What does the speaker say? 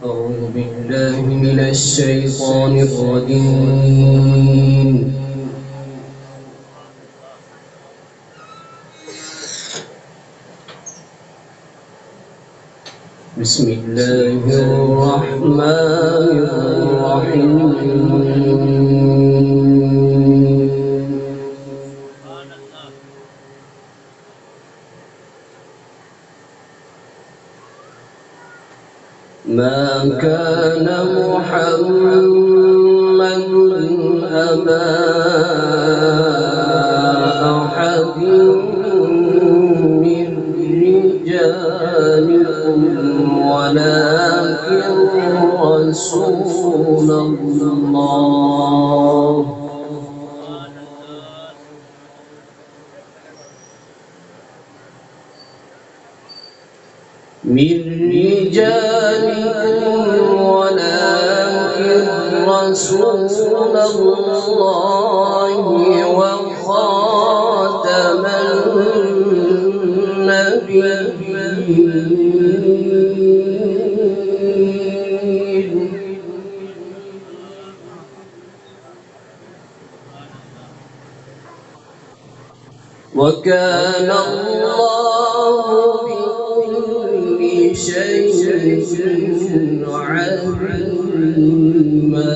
أعوذ بالله من الشيطان الرجيم. بسم الله الرحمن الرحيم. ما كان محمد أبا أحد من رجالكم ولكن رسول الله من رجالكم ولكن رسول الله وخاتم النبيين. وكان الله بكل شيء عليما.